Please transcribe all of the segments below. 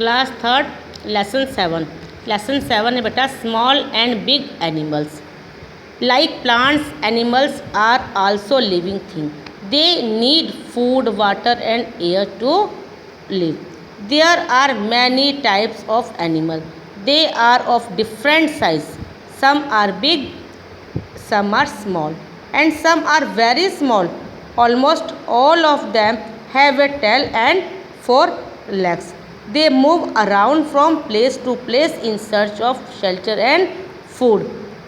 Class third lesson 7। Lesson 7 है बेटा small and big animals. Like plants animals are also living thing. They need food water and air to live. There are many types of animal. They are of different size. Some are big, some are small, and some are very small. Almost all of them have a tail and 4 legs. They move around from place to place in search of shelter and food.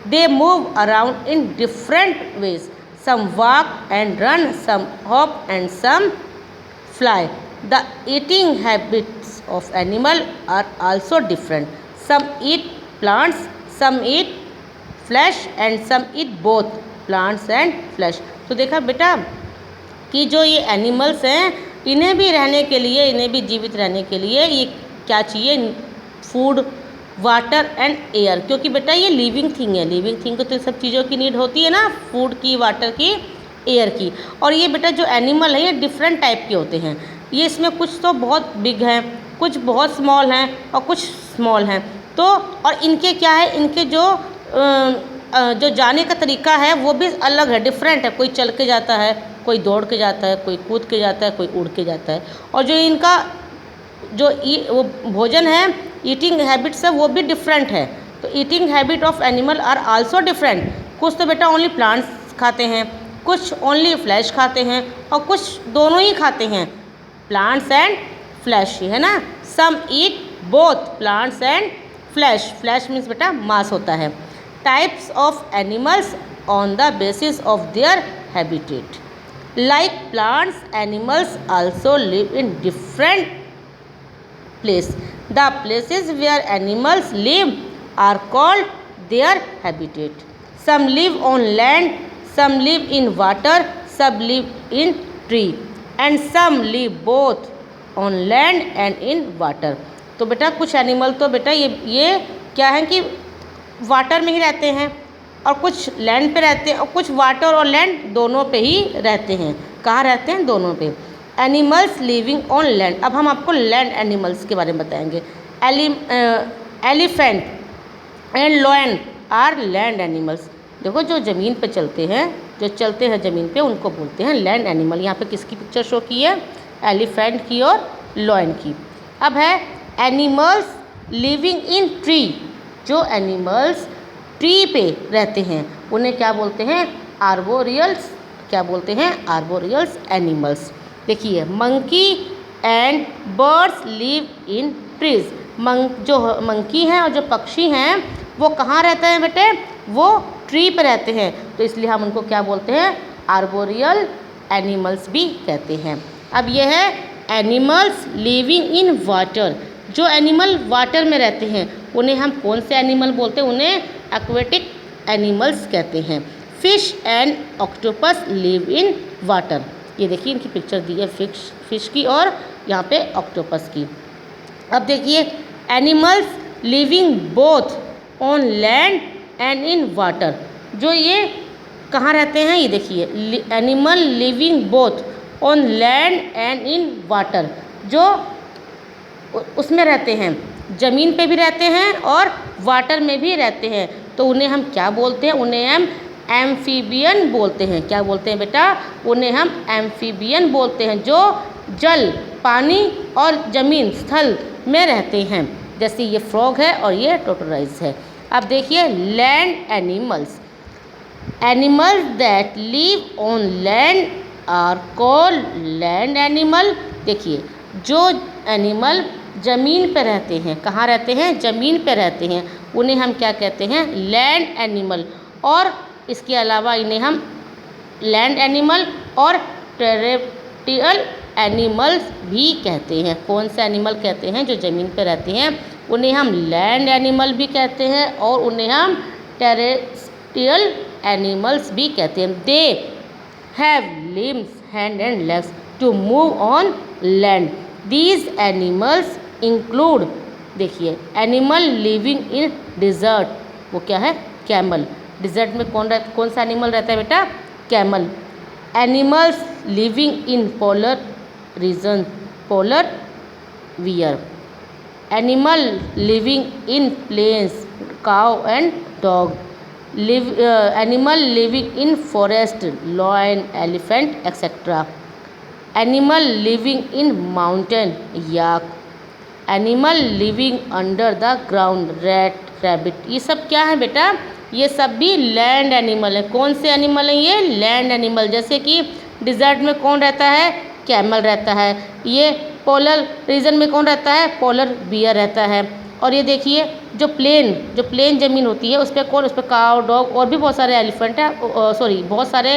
They move around in different ways. Some walk and run, some hop and some fly. The eating habits of animal are also different. Some eat plants, some eat flesh and some eat both plants and flesh. तो देखा बेटा कि जो ये animals हैं इन्हें भी रहने के लिए, इन्हें भी जीवित रहने के लिए ये क्या चाहिए? फूड, वाटर एंड एयर, क्योंकि बेटा ये लिविंग थिंग है। लिविंग थिंग को तो सब चीज़ों की नीड होती है ना, फूड की, वाटर की, एयर की। और ये बेटा जो एनिमल है ये डिफरेंट टाइप के होते हैं। ये इसमें कुछ तो बहुत बिग हैं, कुछ बहुत स्मॉल हैं और कुछ स्मॉल हैं। तो और इनके क्या है, इनके जो जाने का तरीका है वो भी अलग है, डिफरेंट है। कोई चल के जाता है, कोई दौड़ के जाता है, कोई कूद के जाता है, कोई उड़ के जाता है। और जो इनका जो वो भोजन है, ईटिंग हैबिट्स है, वो भी डिफरेंट है। तो eating habit of animal are also different. कुछ तो बेटा ओनली प्लांट्स खाते हैं, कुछ ओनली फ्लैश खाते हैं और कुछ दोनों ही खाते हैं, प्लांट्स एंड फ्लैश, है ना। Some eat both plants and flesh. Flesh means बेटा मांस होता है। Types of animals on the basis of their habitat. Like plants animals also live in different place. The places where animals live are called their habitat. Some live on land, some live in water, some live in tree and some live both on land and in water. तो बेटा कुछ animal तो बेटा ये क्या है कि water में ही रहते हैं और कुछ लैंड पे रहते हैं और कुछ वाटर और लैंड दोनों पे ही रहते हैं। कहाँ रहते हैं? दोनों पे। Animals living on land. अब हम आपको लैंड एनिमल्स के बारे में बताएंगे। Elephant and lion are land animals. देखो जो ज़मीन पे चलते हैं, जो चलते हैं ज़मीन पे, उनको बोलते हैं लैंड एनिमल। यहाँ पे किसकी पिक्चर शो की है? एलिफेंट की और लॉयन की। अब है एनिमल्स लिविंग इन ट्री। जो एनिमल्स ट्री पे रहते हैं उन्हें क्या बोलते हैं? आर्बोरियल्स। क्या बोलते हैं? आर्बोरियल्स एनिमल्स। देखिए monkey and birds live in trees. जो मंकी हैं और जो पक्षी हैं वो कहाँ रहते हैं बेटे? वो ट्री पर रहते हैं, तो इसलिए हम उनको क्या बोलते हैं? आर्बोरियल एनिमल्स भी कहते हैं। अब यह है एनिमल्स लिविंग इन वाटर। जो एनिमल वाटर में रहते हैं उन्हें हम कौन से एनिमल बोलते हैं? उन्हें एक्वेटिक एनिमल्स कहते हैं। Fish and octopus live in water. ये देखिए इनकी पिक्चर दी है फिश की और यहाँ पे ऑक्टोपस की। अब देखिए animals living both on land and in water. जो ये कहाँ रहते हैं? ये देखिए animal living both on land and in water. जो उसमें रहते हैं, ज़मीन पे भी रहते हैं और वाटर में भी रहते हैं, तो उन्हें हम क्या बोलते हैं? उन्हें हम एम्फीबियन बोलते हैं। क्या बोलते हैं बेटा? उन्हें हम एम्फीबियन बोलते हैं, जो जल, पानी और ज़मीन, स्थल में रहते हैं। जैसे ये फ्रॉग है और ये टोटोराइज है। अब देखिए land animals. Animals that live on land are called land animal. देखिए जो एनिमल ज़मीन पे रहते हैं, कहाँ रहते हैं? ज़मीन पे रहते हैं, उन्हें हम क्या कहते हैं? Land animal. और इसके अलावा इन्हें हम लैंड एनिमल और टेरेस्ट्रियल एनिमल्स भी कहते हैं। कौन से एनिमल कहते हैं? जो ज़मीन पे रहते हैं उन्हें हम लैंड एनिमल भी कहते हैं और उन्हें हम टेरेस्ट्रियल एनिमल्स भी कहते हैं। They have limbs, hand and legs to move on land. These animals include, देखिए एनिमल लिविंग इन डिज़र्ट। वो क्या है? कैमल। डिज़र्ट में कौन सा एनिमल रहता है बेटा? Camel. Animals living in polar region, polar bear. Animal living in plains, cow and dog, animal living in forest, lion, elephant etcetera, animal living in mountain, yak, animal living under the ground, rat, rabbit. ये सब क्या है बेटा? ये सब भी land animal है। कौन से एनिमल हैं ये? Land animal. जैसे कि डिजर्ट में कौन रहता है? कैमल रहता है। ये पोलर रीजन में कौन रहता है? पोलर बियर रहता है। और ये देखिए जो प्लेन ज़मीन होती है उस पर कौन? उस पर काव, डॉग और भी बहुत सारे एलिफेंट है, बहुत सारे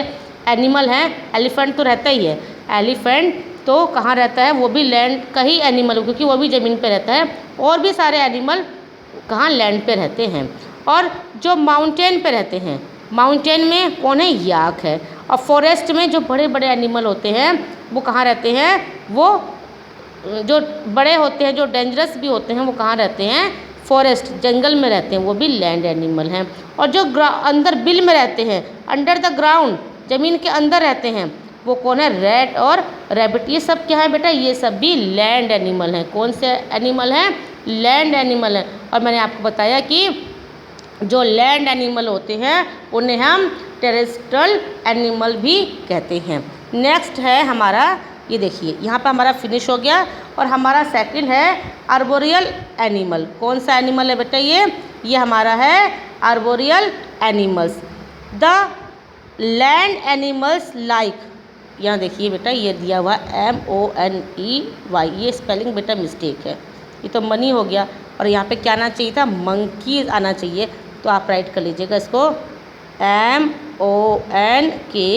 एनिमल हैं। एलिफेंट तो रहता ही है। एलिफेंट तो कहाँ रहता है? वो भी लैंड का ही एनिमल, क्योंकि वो भी ज़मीन पे रहता है। और भी सारे एनिमल कहाँ? लैंड पे रहते हैं। और जो माउंटेन पे रहते हैं, माउंटेन में कौन है? याक है। और फॉरेस्ट में जो बड़े बड़े एनिमल होते हैं वो कहाँ रहते हैं? वो जो बड़े होते हैं, जो डेंजरस भी होते हैं, वो कहाँ रहते हैं? फॉरेस्ट, जंगल में रहते हैं, वो भी लैंड एनिमल हैं। और जो अंदर बिल में रहते हैं, अंडर द ग्राउंड, ज़मीन के अंदर रहते हैं, वो कौन है? रैट और रैबिट। ये सब क्या है बेटा? ये सब भी लैंड एनिमल हैं। कौन से एनिमल हैं? लैंड एनिमल हैं। और मैंने आपको बताया कि जो लैंड एनिमल होते हैं उन्हें हम टेरेस्ट्रियल एनिमल भी कहते हैं। नेक्स्ट है हमारा, ये देखिए यहाँ पर हमारा फिनिश हो गया। और हमारा सेकंड है आर्बोरियल एनिमल। कौन सा एनिमल है बेटा ये हमारा है arboreal animals. The land animals like, यहाँ देखिए बेटा ये दिया हुआ MONEY, ये स्पेलिंग बेटा मिस्टेक है, ये तो मनी हो गया। और यहाँ पे क्या आना चाहिए था? मंकीज आना चाहिए। तो आप राइट कर लीजिएगा इसको, MONKEY,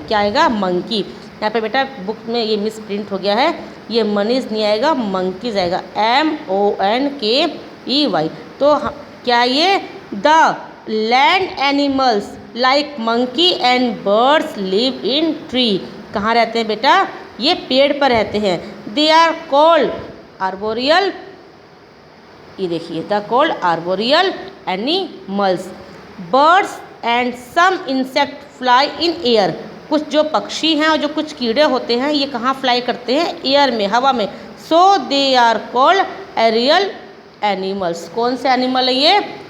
क्या आएगा? मंकी। यहाँ पे बेटा बुक में ये मिस प्रिंट हो गया है, ये मनीज नहीं आएगा, मंकीज आएगा, MONKEY। तो क्या ये? The land animals like monkey and birds live in tree, कहाँ रहते हैं बेटा? ये पेड़ पर रहते हैं। दे आर कॉल्ड आर्बोरियल, ये देखिए the called arboreal animals. Birds and some insect fly in air, कुछ जो पक्षी हैं और जो कुछ कीड़े होते हैं ये कहाँ फ्लाई करते हैं? एयर में, हवा में। So they are called aerial animals. कौन से एनिमल है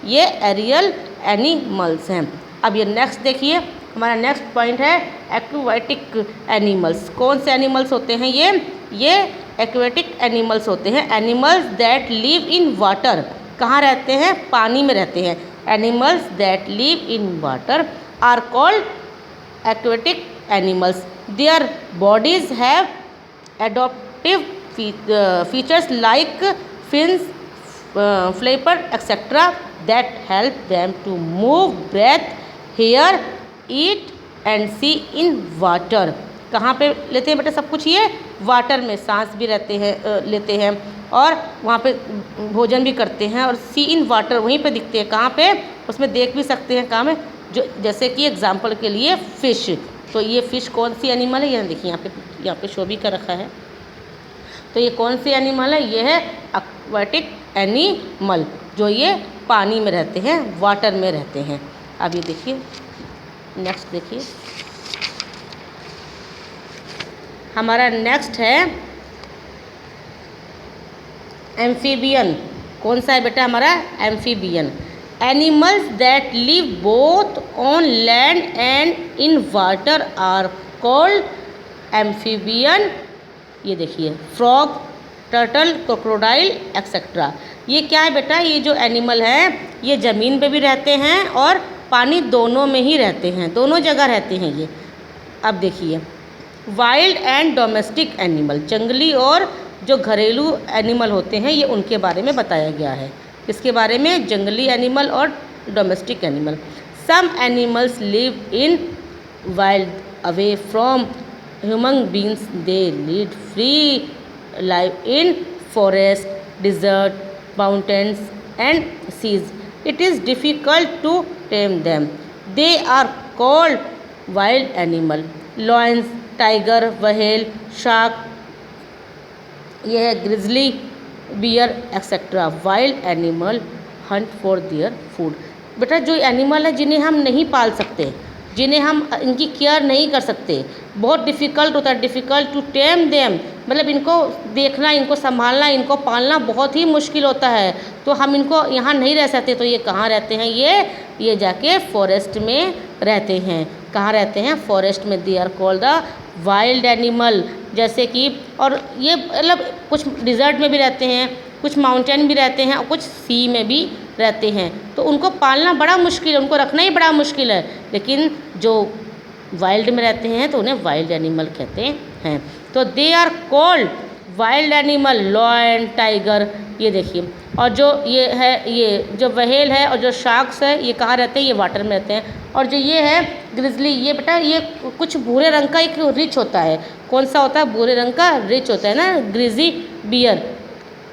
ये एरियल एनिमल्स हैं। अब ये नेक्स्ट देखिए, हमारा नेक्स्ट पॉइंट है एक्वेटिक एनिमल्स। कौन से एनिमल्स होते हैं ये एक्वेटिक एनिमल्स होते हैं। Animals that live in water, कहाँ रहते हैं? पानी में रहते हैं। Animals that live in water are called aquatic animals. Their bodies have adaptive features like fins, flapper etcetera that help them to move, breathe, hear, eat and see in water. कहाँ पे लेते हैं बेटा सब कुछ? ये वाटर में सांस भी रहते हैं, लेते हैं और वहाँ पे भोजन भी करते हैं। और सी इन वाटर वहीं पे दिखते हैं, कहाँ पे? उसमें देख भी सकते हैं, कहाँ में? जो जैसे कि एग्जांपल के लिए फ़िश। तो ये फ़िश कौन सी एनिमल है? ये देखिए यहाँ पे शो भी कर रखा है। तो ये कौन सी एनिमल है? ये है एक्वेटिक एनिमल, जो ये पानी में रहते हैं, वाटर में रहते हैं। अब ये देखिए नेक्स्ट देखिए, हमारा नेक्स्ट है एम्फीबियन। कौन सा है बेटा हमारा? Amphibian. Animals that live both on land and in water are called amphibian. ये देखिए फ्रॉग, टर्टल, क्रोकोडाइल एक्सेट्रा। ये क्या है बेटा? ये जो एनिमल है ये ज़मीन पे भी रहते हैं और पानी दोनों में ही रहते हैं, दोनों जगह रहते हैं ये। अब देखिए वाइल्ड एंड डोमेस्टिक एनिमल, जंगली और जो घरेलू एनिमल होते हैं ये उनके बारे में बताया गया है। इसके बारे में जंगली एनिमल और domestic animal. Some animals live in wild away from human beings, they lead free life in forest, desert, mountains and seas. It is difficult to tame them. They are called wild animal. Lions, tiger, whale, shark, ये है grizzly, bear etc. Wild animal hunt for their food. बेटा जो animal है जिन्हें हम नहीं पाल सकते, जिन्हें हम इनकी केयर नहीं कर सकते, बहुत डिफ़िकल्ट होता है, डिफ़िकल्ट टू टेम देम, मतलब इनको देखना, इनको संभालना, इनको पालना बहुत ही मुश्किल होता है। तो हम इनको यहाँ नहीं रह सकते, तो ये कहाँ रहते हैं, ये जाके फॉरेस्ट में रहते हैं। कहाँ रहते हैं, फॉरेस्ट में। They are called the wild animal. जैसे कि और ये मतलब कुछ डिज़र्ट में भी रहते हैं, कुछ माउंटेन भी रहते हैं और कुछ सी में भी रहते हैं। तो उनको पालना बड़ा मुश्किल है, उनको रखना ही बड़ा मुश्किल है। लेकिन जो वाइल्ड में रहते हैं तो उन्हें वाइल्ड एनिमल कहते हैं। तो they are called wild animal, lion, tiger. ये देखिए, और जो ये है, ये जो व्हेल है और जो शार्क्स है, ये कहाँ रहते हैं, ये वाटर में रहते हैं। और जो ये है ग्रिजली, ये बेटा ये कुछ भूरे रंग का एक रिच होता है। कौन सा होता है, भूरे रंग का रिच होता है ना, ग्रिजी बियर।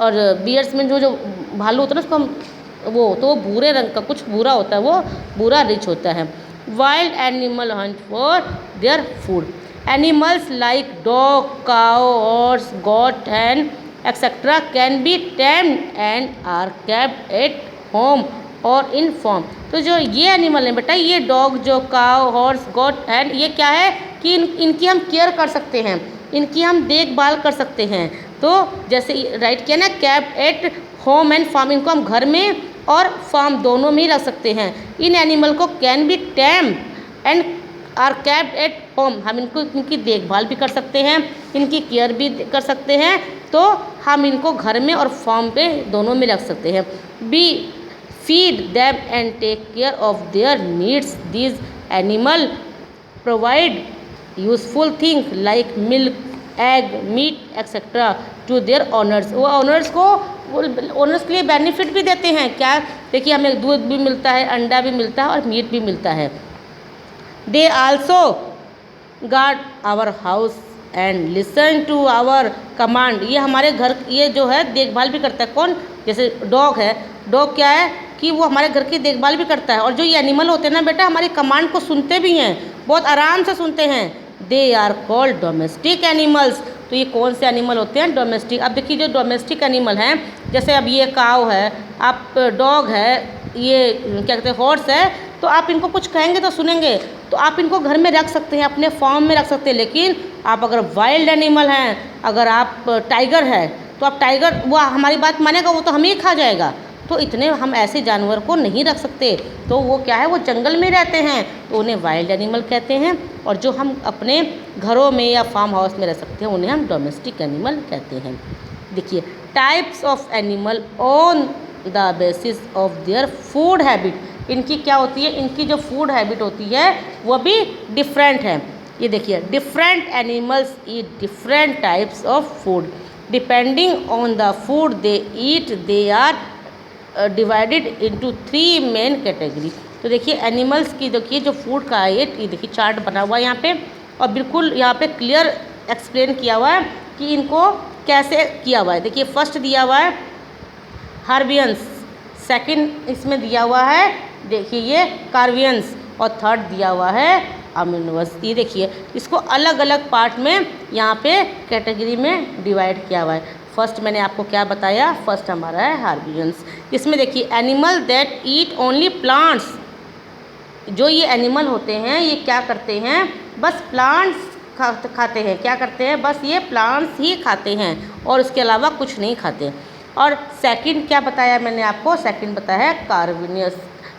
और बियर्स में जो भालू होता है ना, उसको हम वो भूरे रंग का, कुछ भूरा होता है, वो भूरा रिच होता है। Wild animal hunt for their food. Animals like dog, cow, horse, goat and etcetera can be tamed and are kept at home और इन फार्म। तो जो ये एनिमल है बेटा, ये डॉग, जो काउ, हॉर्स, गोट एंड, ये क्या है कि इनकी हम केयर कर सकते हैं, इनकी हम देखभाल कर सकते हैं। तो जैसे राइट किया ना, kept at home and farm, इनको हम घर में और फार्म दोनों में ही रख सकते हैं। इन एनिमल को can be tame and are kept at home, हम इनकी देखभाल भी कर सकते हैं, इनकी केयर भी कर सकते हैं। तो हम इनको घर में और फार्म पे दोनों में रख सकते हैं। Be feed them and take care of their needs. These animal provide useful thing like milk, egg, meat etcetera to their owners. वो ऑनर्स के लिए बेनिफिट भी देते हैं। क्या, देखिए हमें दूध भी मिलता है, अंडा भी मिलता है और मीट भी मिलता है। They also guard our house and listen to our command. ये हमारे घर, ये जो है देखभाल भी करता है। कौन, जैसे डॉग है, डॉग क्या है कि वो हमारे घर की देखभाल भी करता है। और जो ये एनिमल होते हैं ना बेटा, हमारी कमांड को सुनते भी हैं, बहुत आराम से सुनते हैं। They are called domestic animals. तो ये कौन से एनिमल होते हैं, डोमेस्टिक। अब देखिए, जो डोमेस्टिक एनिमल हैं, जैसे अब ये काव है, आप डॉग है, ये क्या कहते हैं, हॉर्स है, तो आप इनको कुछ कहेंगे तो सुनेंगे, तो आप इनको घर में रख सकते हैं, अपने फार्म में रख सकते हैं। लेकिन आप अगर वाइल्ड एनिमल हैं, अगर आप टाइगर है, तो आप टाइगर, वो हमारी बात मानेगा, वो तो हमें ही खा जाएगा। तो इतने हम ऐसे जानवर को नहीं रख सकते। तो वो क्या है, वो जंगल में रहते हैं, तो उन्हें वाइल्ड एनिमल कहते हैं। और जो हम अपने घरों में या फार्म हाउस में रह सकते हैं, उन्हें हम डोमेस्टिक एनिमल कहते हैं। देखिए, types of animal on the basis of their food habit. इनकी क्या होती है, इनकी जो फूड हैबिट होती है वो भी डिफरेंट है। ये देखिए, different animals eat different types of food. Depending on the food they eat, they are divided into 3 main category. तो देखिए, एनिमल्स की देखिए जो फूड का है, ये देखिए चार्ट बना हुआ है यहाँ पे, और बिल्कुल यहाँ पे क्लियर एक्सप्लेन किया हुआ है कि इनको कैसे किया हुआ है। देखिए, फर्स्ट दिया हुआ है हार्बियंस, सेकंड इसमें दिया हुआ है देखिए ये कार्वियंस, और थर्ड दिया हुआ है अमिनोस। ये देखिए, इसको अलग अलग पार्ट में यहाँ पे कैटेगरी में डिवाइड किया हुआ है। फर्स्ट मैंने आपको क्या बताया, फर्स्ट हमारा है हार्बियंस। इसमें देखिए, animal that eat only plants. जो ये एनिमल होते हैं, ये क्या करते हैं, बस प्लांट्स खाते हैं। क्या करते हैं, बस ये प्लांट्स ही खाते हैं और उसके अलावा कुछ नहीं खाते। और सेकंड क्या बताया मैंने आपको, सेकंड बताया है कार्निवस।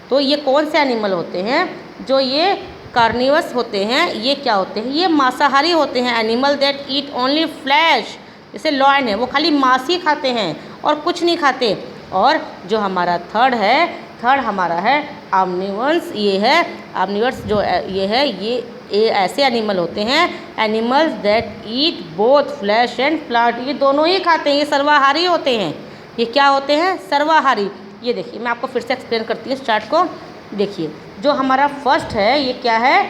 तो ये कौन से एनिमल होते हैं, जो ये कार्निवस होते हैं, ये क्या होते हैं, ये मांसाहारी होते हैं। Animal that eat only flash, जैसे लॉयन है, वो खाली मांस ही खाते हैं और कुछ नहीं खाते। और जो हमारा थर्ड हमारा है ऑमनिवर्स। ये है ऑमनिवर्स, जो ये है, ये ऐसे एनिमल होते हैं, animals that eat both flash and plant. ये दोनों ही खाते हैं, ये सर्वाहारी होते हैं। ये क्या होते हैं, सर्वाहारी। ये देखिए, मैं आपको फिर से एक्सप्लेन करती हूँ इस चार्ट को। देखिए, जो हमारा फर्स्ट है, ये क्या है,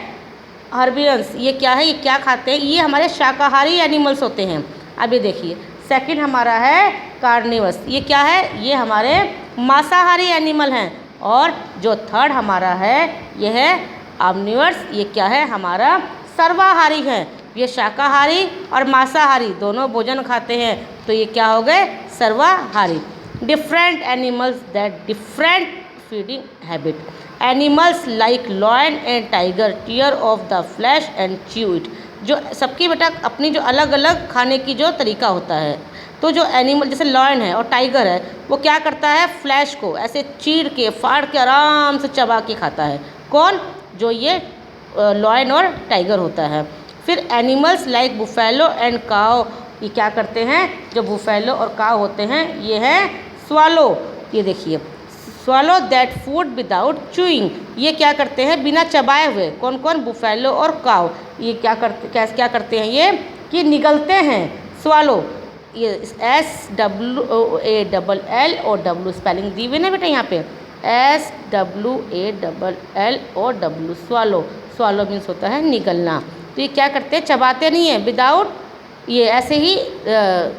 हर्बियंस। ये क्या है, ये क्या खाते हैं, ये हमारे शाकाहारी एनिमल्स होते हैं। अब ये देखिए, सेकंड हमारा है कार्निवस। ये क्या है, ये हमारे मांसाहारी एनिमल हैं। और जो थर्ड हमारा है, ये है ऑमनिवर्स। ये क्या है, हमारा सर्वाहारी है। ये शाकाहारी और मांसाहारी दोनों भोजन खाते हैं, तो ये क्या हो गए, सर्वाहारी। Different animals that different feeding habit. Animals like lion and tiger tear off the flesh and chew it. जो सबकी बेटा अपनी जो अलग अलग खाने की जो तरीका होता है। तो जो एनिमल जैसे लॉयन है और टाइगर है, वो क्या करता है, फ्लैश को ऐसे चीर के फाड़ के आराम से चबा के खाता है। कौन, जो ये लॉयन और टाइगर होता है। फिर एनिमल्स लाइक बुफेलो एंड काव, ये क्या करते हैं, जो बुफेलो और काव होते हैं ये है स्वालो। ये देखिए swallow that food without chewing, ये क्या करते हैं बिना चबाए हुए। कौन कौन, बुफेलो और काव, ये क्या करते हैं ये कि निगलते हैं। स्वालो, ये SWALL स्पेलिंग दी हुई ना बेटा यहाँ पे, SWALL स्वालो। स्वालो मीन्स होता है निगलना। तो ये क्या करते हैं, चबाते नहीं है, विदाउट, ये ऐसे ही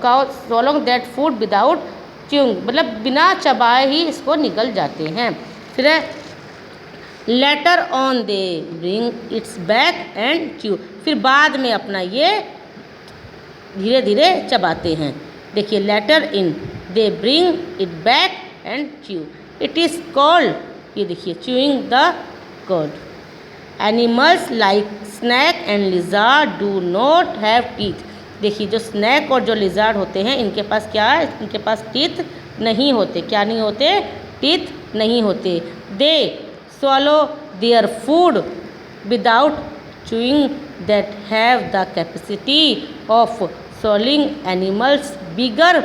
cow swallowing that food without chewing, मतलब बिना चबाए ही इसको निगल जाते हैं। फिर later on they bring its back and chew, फिर बाद में अपना ये धीरे धीरे चबाते हैं। देखिए later in they bring it back and chew, it is called, ये देखिए chewing the cud. Animals like snake and lizard do not have teeth, देखिए जो स्नैक और जो लिजार्ड होते हैं इनके पास क्या है, इनके पास टीथ नहीं होते। क्या नहीं होते, टीथ नहीं होते। दे swallow their food without chewing that have the capacity of swallowing animals bigger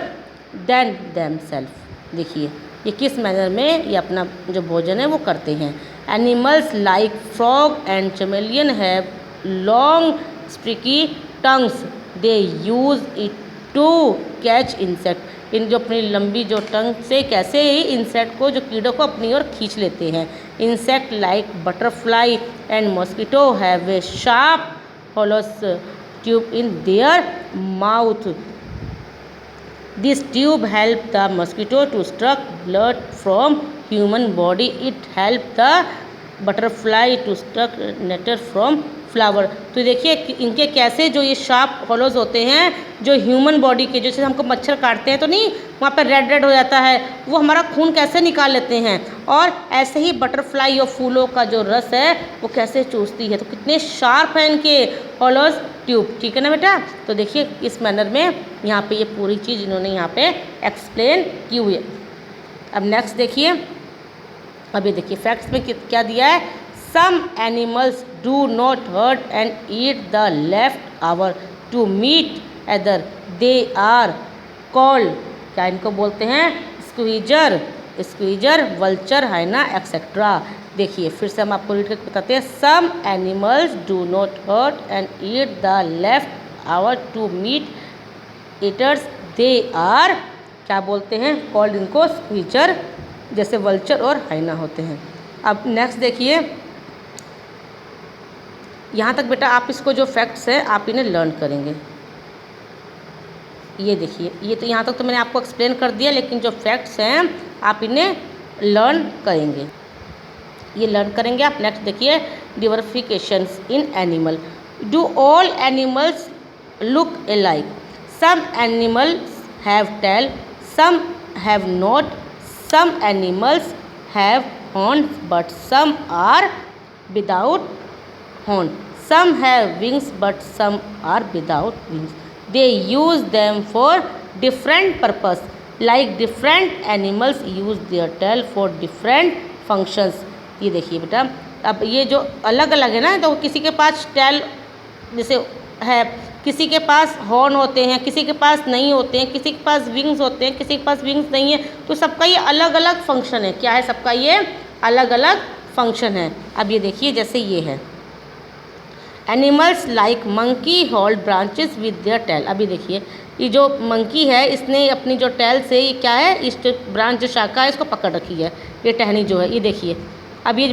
than themselves। देखिए ये किस मैनर में ये अपना जो भोजन है वो करते हैं। Animals like frog and chameleon have long sticky tongues, they use it to catch insect, इन जो अपनी लंबी जो टंग से कैसे ही इंसेक्ट को, जो कीड़ों को अपनी ओर खींच लेते हैं। Insect like butterfly and mosquito have a sharp hollow tube in their mouth, this tube help the mosquito to struck blood from human body, it help the butterfly to struck nectar from flower. तो देखिए इनके कैसे जो ये sharp hollows होते हैं जो human body के, जैसे हमको मच्छर काटते हैं तो नहीं वहाँ पर रेड रेड हो जाता है, वो हमारा खून कैसे निकाल लेते हैं। और ऐसे ही बटरफ्लाई और फूलों का जो रस है वो कैसे चूसती है। तो कितने शार्प हैं इनके होलोज ट्यूब, ठीक है ना बेटा। तो देखिए इस मैनर में यहाँ पे ये पूरी चीज़ इन्होंने यहाँ पे एक्सप्लेन की हुई है। अब नेक्स्ट देखिए, अब ये देखिए फैक्ट्स में क्या दिया है। Some animals do not hurt and eat the leftover to meat other, they are called, क्या इनको बोलते हैं, स्क्वीजर, वल्चर, हाइना एक्सेट्रा। देखिए फिर से हम आपको रीड करके बताते हैं। Some animals do not hurt and eat the leftover to meat eaters, they are, क्या बोलते हैं, कॉल्ड इनको स्क्वीजर, जैसे वल्चर और हाइना होते हैं। अब नेक्स्ट देखिए, यहाँ तक बेटा आप इसको जो फैक्ट्स हैं आप इन्हें लर्न करेंगे। ये देखिए ये तो यहाँ तक तो मैंने आपको एक्सप्लेन कर दिया, लेकिन जो फैक्ट्स हैं आप इन्हें लर्न करेंगे, ये लर्न करेंगे आप। नेक्स्ट देखिए, diversifications in animal, do all animals look alike, some animals have tail, some have not, some animals have horns but some are without horn, some have wings but some are without wings, they use them for different purpose, like different animals use their tail for different functions। ये देखिए बेटा, अब ये जो अलग अलग है ना, तो किसी के पास टेल जैसे है, किसी के पास हॉर्न होते हैं, किसी के पास नहीं होते हैं, किसी के पास विंग्स होते हैं, किसी के पास विंग्स नहीं है। तो सबका ये अलग अलग फंक्शन है। क्या है, सबका ये अलग अलग फंक्शन है। अब ये देखिए जैसे ये है, animals like monkey hold branches with their tail. अभी देखिए ये जो मंकी है इसने अपनी जो टेल से ये क्या है, इस ब्रांच जो शाखा है इसको पकड़ रखी है, ये टहनी जो है। ये देखिए अब ये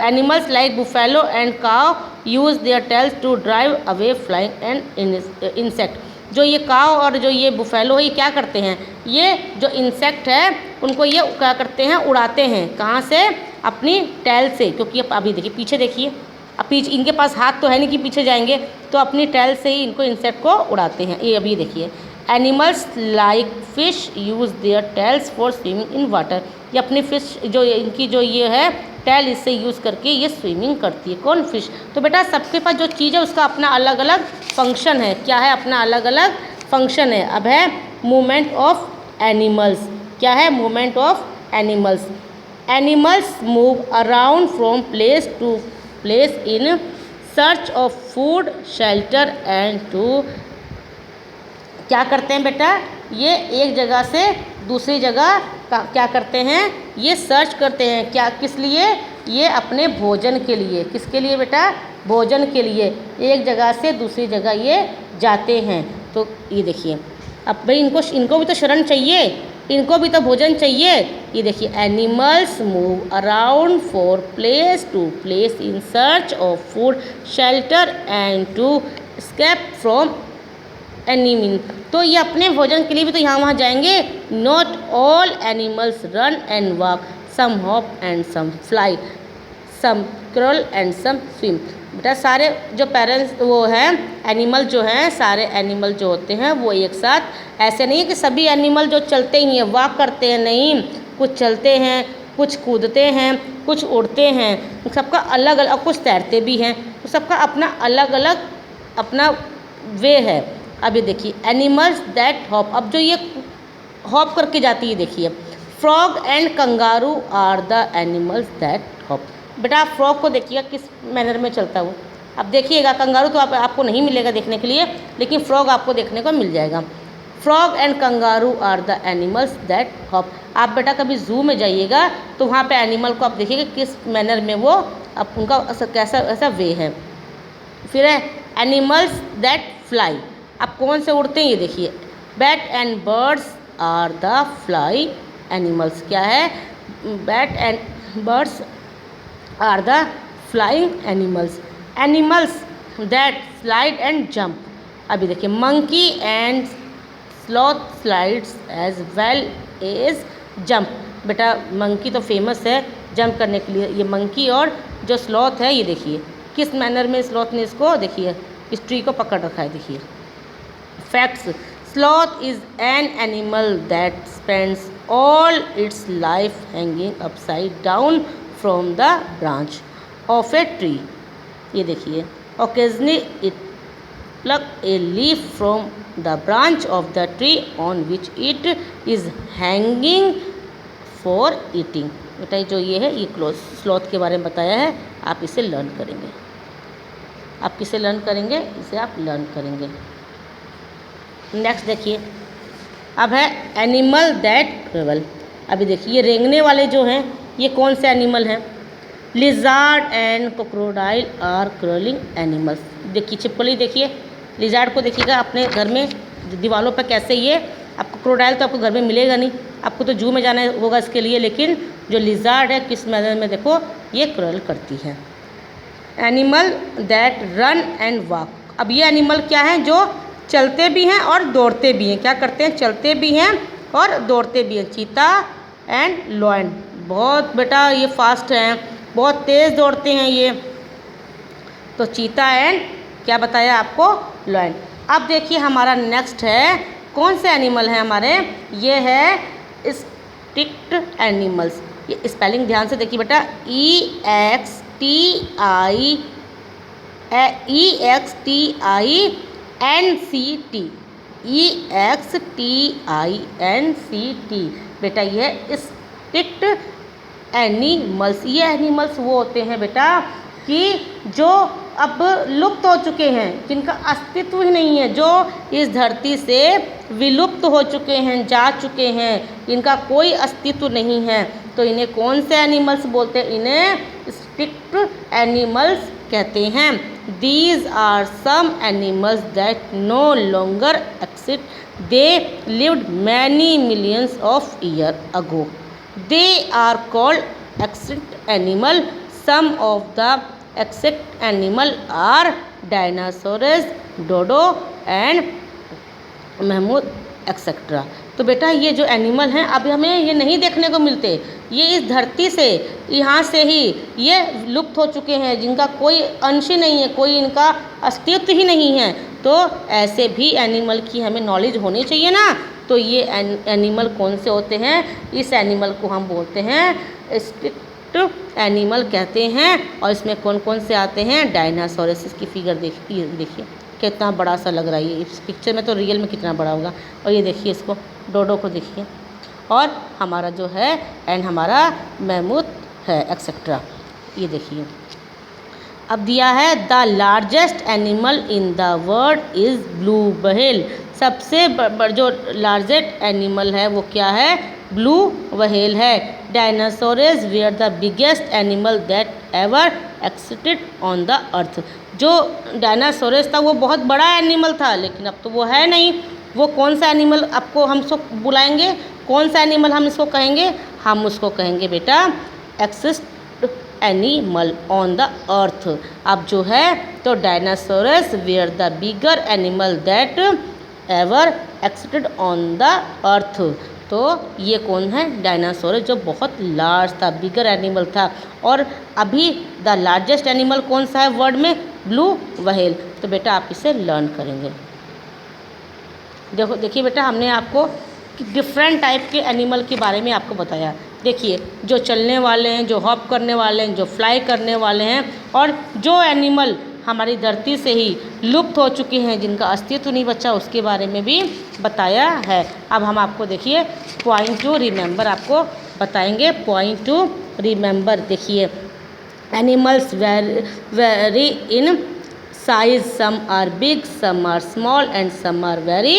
animals like buffalo and cow use their tails to drive away flying and insect. जो ये काव और जो ये बुफेलो है ये क्या करते हैं, ये जो इंसेक्ट है उनको ये क्या करते हैं, उड़ाते हैं। कहाँ से, अपनी टेल से, क्योंकि अभी देखिए पीछे देखिए, अब पीछे इनके पास हाथ तो है नहीं कि पीछे जाएंगे, तो अपनी टेल से ही इनको इंसेक्ट को उड़ाते हैं। ये अभी देखिए, animals like fish use their tails for swimming in water, ये अपनी फिश जो इनकी जो ये है टेल इसे यूज़ करके ये स्विमिंग करती है। कौन? फिश। तो बेटा सबके पास जो चीज़ है उसका अपना अलग अलग फंक्शन है। क्या है? अपना अलग अलग फंक्शन है। अब है मूवमेंट ऑफ एनिमल्स। क्या है? Movement of animals. Animals move around from place to place in search of food, shelter and to. क्या करते हैं बेटा? ये एक जगह से दूसरी जगह क्या करते हैं? ये सर्च करते हैं। क्या? किस लिए? ये अपने भोजन के लिए। किसके लिए बेटा? भोजन के लिए एक जगह से दूसरी जगह ये जाते हैं। तो ये देखिए, अब भाई इनको भी तो शरण चाहिए, इनको भी तो भोजन चाहिए। ये देखिए, animals move around for place to place in search of food, shelter and to escape from enemy. तो ये अपने भोजन के लिए भी तो यहाँ वहाँ जाएंगे। Not all animals run and walk, some hop and some fly, some crawl and some swim. बेटा सारे जो पेरेंट्स वो हैं एनिमल जो हैं, सारे एनिमल जो होते हैं वो एक साथ, ऐसे नहीं है कि सभी एनिमल जो चलते ही हैं, वॉक करते हैं, नहीं। कुछ चलते हैं, कुछ कूदते हैं, कुछ उड़ते हैं, सबका अलग अलग, कुछ तैरते भी हैं। तो सबका अपना अलग अलग अपना वे है। अब ये देखिए, एनिमल्स दैट हॉप। अब जो ये हॉप करके जाती है, देखिए, frog and kangaroo are the animals that hop. बेटा फ्रॉग को देखिएगा किस मैनर में चलता है वो। अब देखिएगा, कंगारू तो आपको नहीं मिलेगा देखने के लिए, लेकिन फ्रॉग आपको देखने को मिल जाएगा। Frog and kangaroo are the animals that hop. आप बेटा कभी जू में जाइएगा तो वहाँ पे एनिमल को आप देखिएगा किस मैनर में वो, अब उनका कैसा ऐसा वे है। फिर है एनिमल्स दैट फ्लाई। अब कौन से उड़ते हैं? ये देखिए, bat and birds are the fly animals. क्या है? Bat and birds are the flying animals. Animals that slide and jump. अभी देखिए, monkey and sloth slides as well as jump. बेटा मंकी तो फेमस है जंप करने के लिए। ये मंकी और जो स्लॉथ है, ये देखिए किस मैनर में स्लॉथ ने इसको, देखिए इस ट्री को पकड़ रखा है। देखिए facts, sloth is an animal that spends all it's life hanging upside down from the branch of a tree. ये देखिए, occasionally it pluck a leaf from the branch of the tree on which it is hanging for eating। बेटा जो ये है, ये sloth के बारे में बताया है। आप इसे लर्न करेंगे। आप किसे लर्न करेंगे? इसे आप लर्न करेंगे। नेक्स्ट देखिए, अब है एनिमल दैट ट्रेवल। अभी देखिए, ये रेंगने वाले जो हैं, ये कौन से एनिमल हैं? Lizard and crocodile are crawling animals. देखिए छिपकली, देखिए लिजार्ड को देखिएगा अपने घर में दीवारों पर कैसे ये। आपको क्रोकोडाइल तो आपको घर में मिलेगा नहीं, आपको तो जू में जाना होगा इसके लिए। लेकिन जो लिजार्ड है किस मैनर में, देखो ये क्रॉल करती है। Animal that run and walk. अब ये एनिमल क्या हैं? जो चलते भी हैं और दौड़ते भी हैं। क्या करते हैं? चलते भी हैं और दौड़ते भी हैं। चीता एंड लॉयन। बहुत बेटा ये फास्ट हैं, बहुत तेज़ दौड़ते हैं ये। तो चीता एंड क्या बताया आपको? लॉयन। अब देखिए हमारा नेक्स्ट है, कौन से एनिमल हैं हमारे? ये है एक्सटिंक्ट एनिमल्स। ये स्पेलिंग ध्यान से देखिए बेटा, EXTINCT, EXTINCT। बेटा ये एक्सटिंक्ट एनिमल्स। ये एनिमल्स वो होते हैं बेटा कि जो अब लुप्त हो चुके हैं, जिनका अस्तित्व ही नहीं है, जो इस धरती से विलुप्त हो चुके हैं, जा चुके हैं, इनका कोई अस्तित्व नहीं है। तो इन्हें कौन से एनिमल्स बोलते हैं? इन्हें एक्सटिंक्ट एनिमल्स कहते हैं। These are some animals that no longer exist, they lived many millions of year ago, they are called extinct animal. Some of the extinct animal are dinosaurs, dodo and mammoth etcetera. तो बेटा ये जो animal हैं अब हमें ये नहीं देखने को मिलते, ये इस धरती से यहाँ से ही ये लुप्त हो चुके हैं, जिनका कोई अंश ही नहीं है, कोई इनका अस्तित्व ही नहीं है। तो ऐसे भी एनिमल की हमें नॉलेज होनी चाहिए ना। तो ये एनिमल कौन से होते हैं? इस एनिमल को हम बोलते हैं एक्सटिंक्ट एनिमल कहते हैं। और इसमें कौन कौन से आते हैं? डायनासोरस। इसकी फिगर देखिए कितना बड़ा सा लग रहा है। ये इस पिक्चर में तो रियल में कितना बड़ा होगा। और ये देखिए इसको, डोडो को देखिए। और हमारा जो है एंड हमारा मैमूथ है एक्सेट्रा। ये देखिए अब दिया है the largest animal in the world is blue whale. सबसे जो लार्जेस्ट एनिमल है वो क्या है? ब्लू व्हेल है। Dinosaurs were the biggest animal that ever existed on the earth. जो डायनासोरस था वो बहुत बड़ा एनिमल था, लेकिन अब तो वो है नहीं। वो कौन सा एनिमल आपको हम इसको बुलाएंगे? कौन सा एनिमल हम इसको कहेंगे? हम उसको कहेंगे बेटा exist animal on the earth. अब जो है तो dinosaurs were the bigger animal that ever existed on the earth. तो ये कौन है? डायनासोरस, जो बहुत लार्ज था, बिगर एनिमल था। और अभी द लार्जेस्ट एनिमल कौन सा है वर्ल्ड में? Blue whale. तो बेटा आप इसे लर्न करेंगे। देखिए बेटा, हमने आपको डिफरेंट टाइप के एनिमल के बारे में आपको बताया। देखिए, जो चलने वाले हैं, जो हॉप करने वाले हैं, जो फ्लाई करने वाले हैं, और जो एनिमल हमारी धरती से ही लुप्त हो चुके हैं, जिनका अस्तित्व नहीं बचा, उसके बारे में भी बताया है। अब हम आपको देखिए पॉइंट टू रिमेंबर आपको बताएंगे। पॉइंट टू रिमेंबर देखिए, animals very in size, some are big, some are small and some are very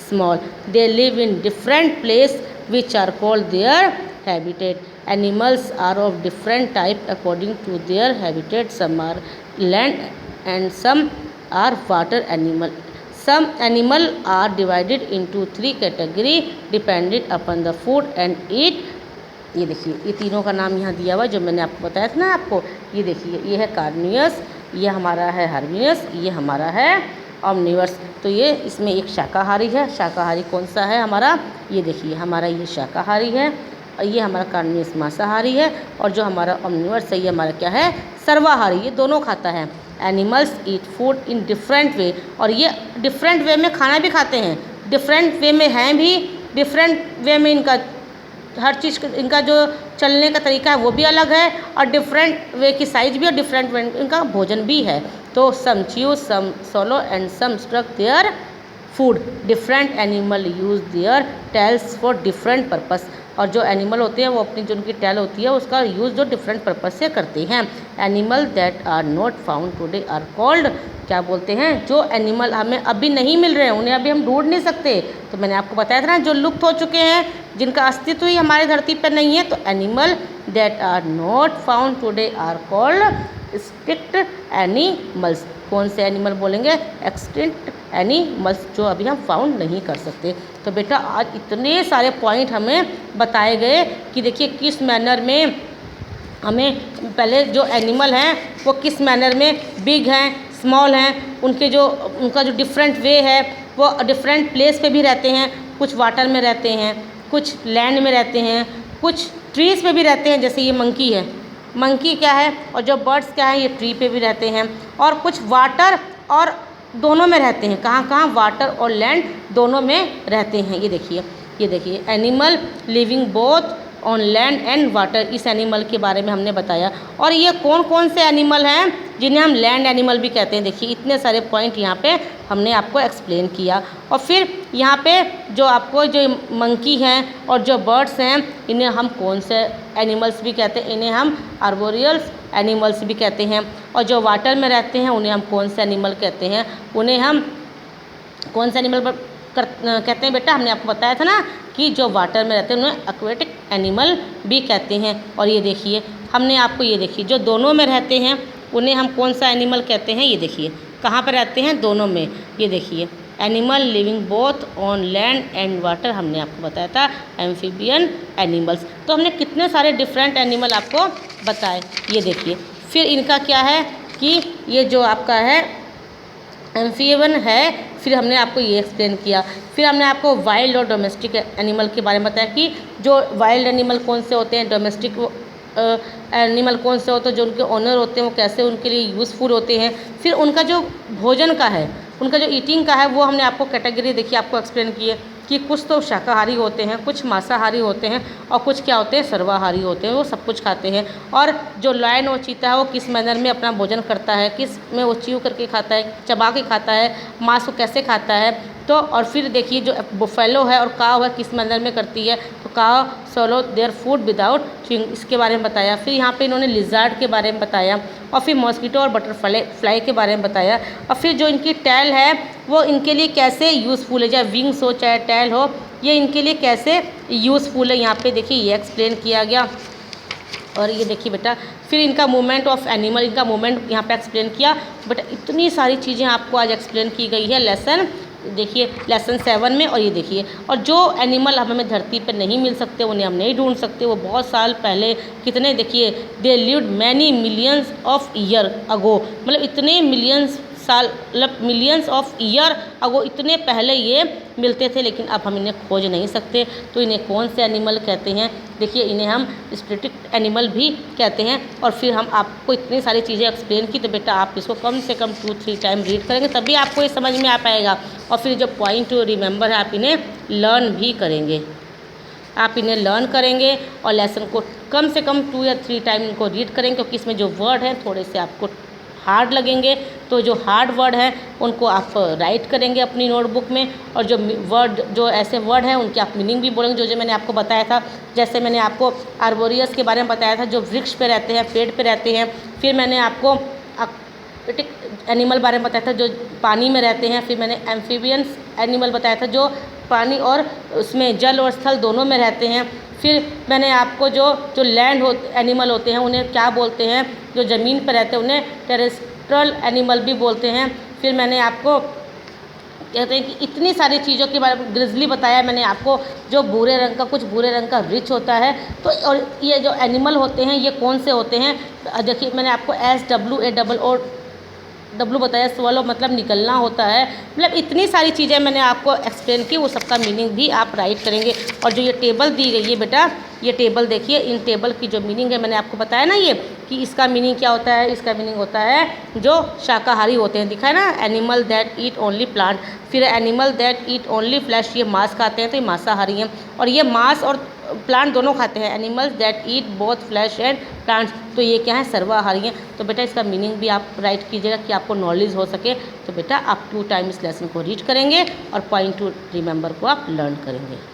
small. They live in different place which are called their habitat. Animals are of different type according to their habitat. Some are land and some are water animal. Some animal are divided into 3 category depending upon the food and eat. ये देखिए, ये तीनों का नाम यहाँ दिया हुआ जो मैंने आपको बताया था ना आपको। ये देखिए, ये है कार्नियस, ये हमारा है हार्वियस, ये हमारा है ऑमनिवर्स। तो ये इसमें एक शाकाहारी है। शाकाहारी कौन सा है हमारा? ये देखिए, हमारा ये शाकाहारी है, और ये हमारा कार्नियस मांसाहारी है, और जो हमारा ऑमनिवर्स है ये हमारा क्या है? सर्वाहारी। ये दोनों खाता है। Animals eat food in different way, और ये डिफरेंट वे में खाना भी खाते हैं। डिफरेंट वे में हैं भी, डिफरेंट वे में इनका हर चीज़, इनका जो चलने का तरीका है वो भी अलग है, और डिफरेंट वे की साइज भी, और डिफरेंट वे इनका भोजन भी है। तो some chew, some swallow and some struck their food. Different animal use their tails for different purpose. और जो एनिमल होते हैं वो अपनी जो उनकी टेल होती है उसका यूज़ जो डिफरेंट पर्पस से करते हैं। Animal that are not found today are called, क्या बोलते हैं? जो एनिमल हमें अभी नहीं मिल रहे हैं, उन्हें अभी हम ढूंढ नहीं सकते। तो मैंने आपको बताया था ना, जो लुप्त हो चुके हैं, जिनका अस्तित्व ही हमारी धरती पर नहीं है। तो animal that are not found today are called extinct animals. कौन से एनिमल बोलेंगे? एक्सटिंक्ट एनिमल्स, जो अभी हम फाउंड नहीं कर सकते। तो बेटा आज इतने सारे पॉइंट हमें बताए गए कि देखिए किस मैनर में हमें, पहले जो एनिमल हैं वो किस मैनर में बिग हैं, स्मॉल हैं, उनका जो डिफरेंट वे है, वो डिफरेंट प्लेस पे भी रहते हैं। कुछ वाटर में रहते हैं, कुछ लैंड में रहते हैं, कुछ ट्रीज़ पे भी रहते हैं, जैसे ये मंकी है। मंकी क्या है? और जो बर्ड्स क्या है, ये ट्री पे भी रहते हैं। और कुछ वाटर और दोनों में रहते हैं। कहाँ कहाँ? वाटर और लैंड दोनों में रहते हैं। ये देखिए animal living both on land and water. इस एनिमल के बारे में हमने बताया। और ये कौन कौन से एनिमल हैं जिन्हें हम लैंड एनिमल भी कहते हैं? देखिए इतने सारे पॉइंट यहाँ पे हमने आपको एक्सप्लेन किया। और फिर यहाँ पे जो आपको जो मंकी हैं और जो बर्ड्स हैं, इन्हें हम कौन से एनिमल्स भी कहते हैं? इन्हें हम आर्बोरियल्स एनिमल्स भी कहते हैं। और जो वाटर में रहते हैं उन्हें हम कौन से एनिमल कहते हैं? उन्हें हम कौन से एनिमल कहते हैं बेटा? हमने आपको बताया था ना कि जो वाटर में रहते हैं उन्हें एक्वेटिक एनिमल भी कहते हैं। और ये देखिए, हमने आपको ये देखिए जो दोनों में रहते हैं उन्हें हम कौन सा एनिमल कहते हैं? ये देखिए कहाँ पर रहते हैं? दोनों में। ये देखिए animal living both on land and water, हमने आपको बताया था एम्फीबियन एनिमल्स। तो हमने कितने सारे डिफरेंट एनिमल आपको बताए। ये देखिए, फिर इनका क्या है कि ये जो आपका है एम्फीबियन है। फिर हमने आपको ये एक्सप्लेन किया। फिर हमने आपको वाइल्ड और डोमेस्टिक एनिमल के बारे में बताया कि जो वाइल्ड एनिमल कौन से होते हैं, डोमेस्टिक एनिमल कौन से होते हैं, जो उनके ओनर होते हैं वो कैसे उनके लिए यूज़फुल होते हैं। फिर उनका जो भोजन का है, उनका जो ईटिंग का है, वो हमने आपको कैटेगरी देखिए आपको एक्सप्लेन किए। कि कुछ तो शाकाहारी होते हैं, कुछ मांसाहारी होते हैं और कुछ क्या होते हैं, सर्वाहारी होते हैं, वो सब कुछ खाते हैं। और जो लायन और चीता है वो किस मैनर में अपना भोजन करता है, किस में वो च्यू करके खाता है, चबा के खाता है, मांस को कैसे खाता है। तो और फिर देखिए जो बुफेलो है और काव है किस मैनर में करती है, तो काव solo their food without chewing, इसके बारे में बताया। फिर यहाँ पे इन्होंने लिजार्ड के बारे में बताया और फिर मॉस्किटो और बटरफ्लाई के बारे में बताया। और फिर जो इनकी टैल है वो इनके लिए कैसे यूज़फुल है, चाहे विंग्स हो चाहे टैल हो, ये इनके लिए कैसे यूज़फुल है, यहाँ पे देखिए ये एक्सप्लेन किया गया। और ये देखिए बेटा फिर इनका मूवमेंट ऑफ एनिमल, इनका मूवमेंट यहाँ पे एक्सप्लेन किया। बेटा इतनी सारी चीज़ें आपको आज एक्सप्लेन की गई है लेसन, देखिए लेसन 7 में। और ये देखिए, और जो एनिमल हमें धरती पर नहीं मिल सकते, उन्हें हम नहीं ढूंढ सकते, वो बहुत साल पहले कितने, देखिए दे lived many millions of year अगो, मतलब इतने मिलियंस साल, मतलब मिलियंस ऑफ ईयर अगो, इतने पहले ये मिलते थे, लेकिन अब हम इन्हें खोज नहीं सकते। तो इन्हें कौन से एनिमल कहते हैं, देखिए इन्हें हम स्पिरिटिक एनिमल भी कहते हैं। और फिर हम आपको इतनी सारी चीज़ें एक्सप्लेन की, तो बेटा आप इसको कम से कम 2-3 टाइम रीड करेंगे, तभी आपको ये समझ में आ पाएगा। और फिर जो पॉइंट टू रिमेंबर है, आप इन्हें लर्न भी करेंगे, आप इन्हें लर्न करेंगे और लेसन को कम से कम 2 या 3 टाइम इनको रीड करेंगे, क्योंकि इसमें जो वर्ड हैं थोड़े से आपको हार्ड लगेंगे। तो जो हार्ड वर्ड हैं उनको आप राइट करेंगे अपनी नोटबुक में, और जो वर्ड, जो ऐसे वर्ड हैं उनके आप मीनिंग भी बोलेंगे, जो मैंने आपको बताया था। जैसे मैंने आपको आर्बोरियस के बारे में बताया था, जो वृक्ष पे रहते हैं, पेड़ पे रहते हैं। फिर मैंने आपको एक्वेटिक एनिमल बारे में बताया था, जो पानी में रहते हैं। फिर मैंने एम्फीबियंस एनिमल बताया था, जो पानी और उसमें जल और स्थल दोनों में रहते हैं। फिर मैंने आपको जो लैंड एनिमल होते हैं उन्हें क्या बोलते हैं, जो ज़मीन पर रहते हैं उन्हें टेरेस्ट्रियल एनिमल भी बोलते हैं। फिर मैंने आपको कहते हैं कि इतनी सारी चीज़ों के बारे में ग्रिजली बताया मैंने आपको, जो भूरे रंग का, कुछ भूरे रंग का रिच होता है। तो और ये जो एनिमल होते हैं ये कौन से होते हैं, देखिए मैंने आपको SWALLOW बताया, स्वलो मतलब निकलना होता है। मतलब इतनी सारी चीज़ें मैंने आपको एक्सप्लेन की, वो सबका मीनिंग भी आप राइट करेंगे। और जो ये टेबल दी गई है बेटा, ये टेबल देखिए, इन टेबल की जो मीनिंग है मैंने आपको बताया ना, ये कि इसका मीनिंग क्या होता है, इसका मीनिंग होता है जो शाकाहारी होते हैं, दिखा है ना, animal that eat only plant. फिर animal that eat only flesh, ये मांस खाते हैं तो ये मांसाहारी हैं। और ये मांस और प्लांट दोनों खाते हैं, animals that eat both flash and plants, तो ये क्या है, सर्वाहारी हैं। तो बेटा इसका मीनिंग भी आप राइट कीजिएगा कि आपको नॉलेज हो सके। तो बेटा आप 2 टाइम इस लेसन को रीड करेंगे और पॉइंट टू रिमेंबर को आप लर्न करेंगे।